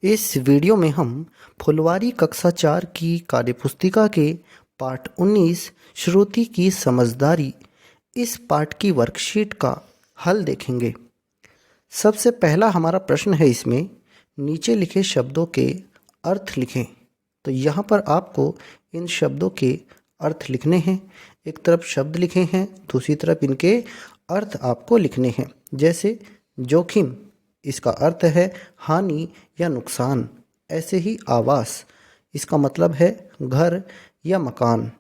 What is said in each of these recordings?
इस वीडियो में हम फुलवारी कक्षा 4 की कार्यपुस्तिका के पाठ 19 श्रुति की समझदारी इस पाठ की वर्कशीट का हल देखेंगे। सबसे पहला हमारा प्रश्न है, इसमें नीचे लिखे शब्दों के अर्थ लिखें। तो यहाँ पर आपको इन शब्दों के अर्थ लिखने हैं। एक तरफ शब्द लिखे हैं, दूसरी तरफ इनके अर्थ आपको लिखने हैं। जैसे जोखिम, इसका अर्थ है हानि या नुकसान। ऐसे ही आवास, इसका मतलब है घर या मकान।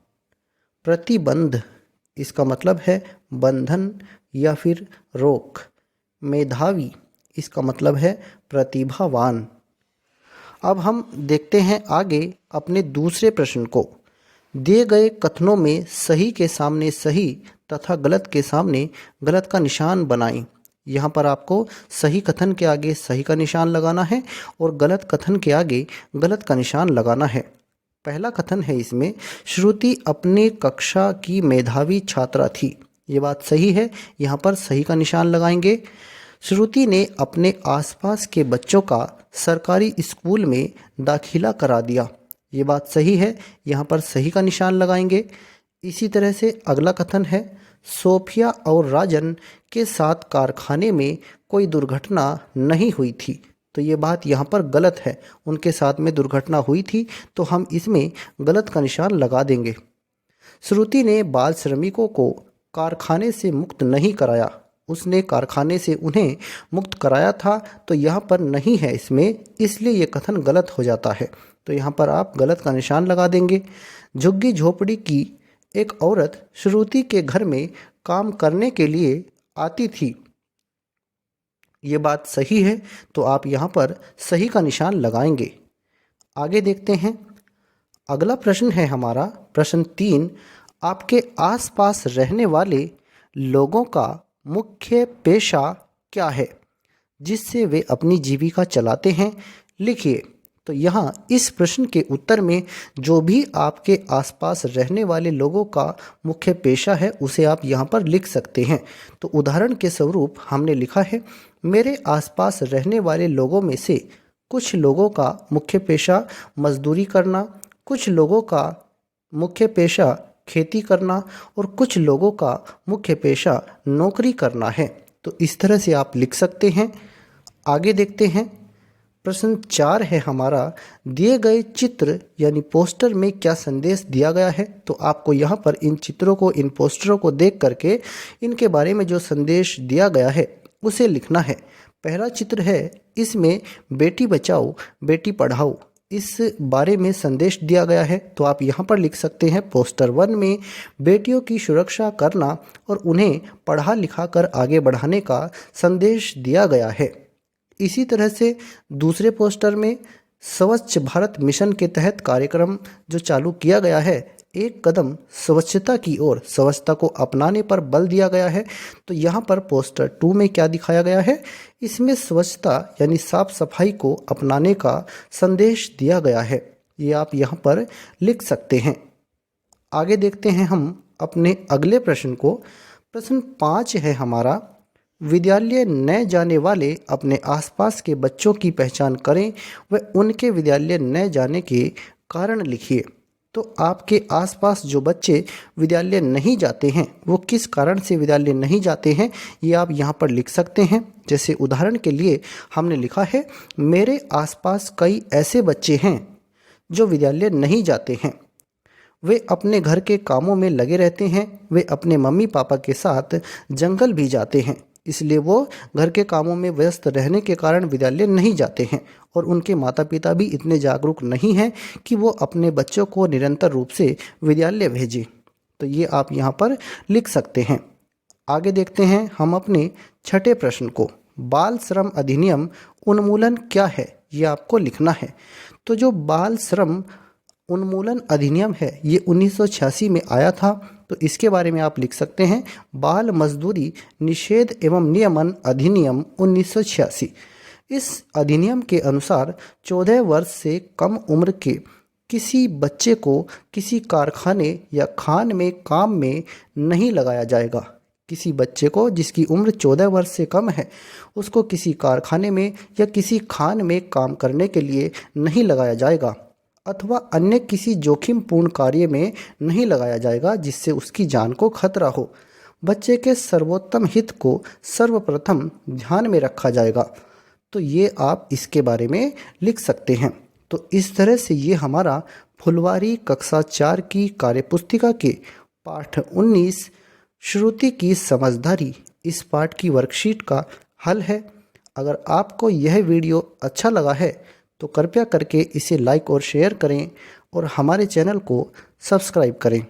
प्रतिबंध, इसका मतलब है बंधन या फिर रोक। मेधावी, इसका मतलब है प्रतिभावान। अब हम देखते हैं आगे अपने दूसरे प्रश्न को। दिए गए कथनों में सही के सामने सही तथा गलत के सामने गलत का निशान बनाएं। यहाँ पर आपको सही कथन के आगे सही का निशान लगाना है और गलत कथन के आगे गलत का निशान लगाना है। पहला कथन है, इसमें श्रुति अपने कक्षा की मेधावी छात्रा थी। ये बात सही है, यहाँ पर सही का निशान लगाएंगे। श्रुति ने अपने आसपास के बच्चों का सरकारी स्कूल में दाखिला करा दिया। ये बात सही है, यहाँ पर सही का निशान लगाएंगे। इसी तरह से अगला कथन है, सोफिया और राजन के साथ कारखाने में कोई दुर्घटना नहीं हुई थी। तो ये बात यहाँ पर गलत है, उनके साथ में दुर्घटना हुई थी, तो हम इसमें गलत का निशान लगा देंगे। श्रुति ने बाल श्रमिकों को कारखाने से मुक्त नहीं कराया, उसने कारखाने से उन्हें मुक्त कराया था, तो यहाँ पर नहीं है इसमें, इसलिए ये कथन गलत हो जाता है। तो यहाँ पर आप गलत का निशान लगा देंगे। झुग्गी झोपड़ी की एक औरत श्रुति के घर में काम करने के लिए आती थी। ये बात सही है, तो आप यहाँ पर सही का निशान लगाएंगे। आगे देखते हैं। अगला प्रश्न है हमारा प्रश्न 3। आपके आसपास रहने वाले लोगों का मुख्य पेशा क्या है जिससे वे अपनी जीविका चलाते हैं? लिखिए। तो यहाँ इस प्रश्न के उत्तर में जो भी आपके आसपास रहने वाले लोगों का मुख्य पेशा है उसे आप यहाँ पर लिख सकते हैं। तो उदाहरण के स्वरूप हमने लिखा है, मेरे आसपास रहने वाले लोगों में से कुछ लोगों का मुख्य पेशा मजदूरी करना, कुछ लोगों का मुख्य पेशा खेती करना और कुछ लोगों का मुख्य पेशा नौकरी करना है। तो इस तरह से आप लिख सकते हैं। आगे देखते हैं। प्रश्न 4 है हमारा, दिए गए चित्र यानी पोस्टर में क्या संदेश दिया गया है? तो आपको यहाँ पर इन चित्रों को, इन पोस्टरों को देख करके इनके बारे में जो संदेश दिया गया है उसे लिखना है। पहला चित्र है, इसमें बेटी बचाओ बेटी पढ़ाओ इस बारे में संदेश दिया गया है। तो आप यहाँ पर लिख सकते हैं, पोस्टर 1 में बेटियों की सुरक्षा करना और उन्हें पढ़ा लिखा कर आगे बढ़ाने का संदेश दिया गया है। इसी तरह से दूसरे पोस्टर में स्वच्छ भारत मिशन के तहत कार्यक्रम जो चालू किया गया है, एक कदम स्वच्छता की ओर, स्वच्छता को अपनाने पर बल दिया गया है। तो यहाँ पर पोस्टर 2 में क्या दिखाया गया है? इसमें स्वच्छता यानी साफ सफाई को अपनाने का संदेश दिया गया है। ये आप यहाँ पर लिख सकते हैं। आगे देखते हैं हम अपने अगले प्रश्न को। प्रश्न 5 है हमारा, विद्यालय न जाने वाले अपने आसपास के बच्चों की पहचान करें व उनके विद्यालय न जाने के कारण लिखिए। तो आपके आसपास जो बच्चे विद्यालय नहीं जाते हैं वो किस कारण से विद्यालय नहीं जाते हैं, ये आप यहाँ पर लिख सकते हैं। जैसे उदाहरण के लिए हमने लिखा है, मेरे आसपास कई ऐसे बच्चे हैं जो विद्यालय नहीं जाते हैं। वे अपने घर के कामों में लगे रहते हैं, वे अपने मम्मी पापा के साथ जंगल भी जाते हैं, इसलिए वो घर के कामों में व्यस्त रहने के कारण विद्यालय नहीं जाते हैं। और उनके माता पिता भी इतने जागरूक नहीं हैं कि वो अपने बच्चों को निरंतर रूप से विद्यालय भेजें। तो ये आप यहाँ पर लिख सकते हैं। आगे देखते हैं हम अपने छठे प्रश्न को। बाल श्रम अधिनियम उन्मूलन क्या है, ये आपको लिखना है। तो जो बाल श्रम उन्मूलन अधिनियम है ये 1986 में आया था। तो इसके बारे में आप लिख सकते हैं, बाल मजदूरी निषेध एवं नियमन अधिनियम 1986। इस अधिनियम के अनुसार 14 वर्ष से कम उम्र के किसी बच्चे को किसी कारखाने या खान में काम में नहीं लगाया जाएगा। किसी बच्चे को जिसकी उम्र 14 वर्ष से कम है उसको किसी कारखाने में या किसी खान में काम करने के लिए नहीं लगाया जाएगा अथवा अन्य किसी जोखिमपूर्ण कार्य में नहीं लगाया जाएगा जिससे उसकी जान को खतरा हो। बच्चे के सर्वोत्तम हित को सर्वप्रथम ध्यान में रखा जाएगा। तो ये आप इसके बारे में लिख सकते हैं। तो इस तरह से ये हमारा फुलवारी कक्षा 4 की कार्यपुस्तिका के पाठ 19 श्रुति की समझदारी इस पाठ की वर्कशीट का हल है। अगर आपको यह वीडियो अच्छा लगा है तो कृपया करके इसे लाइक और शेयर करें और हमारे चैनल को सब्सक्राइब करें।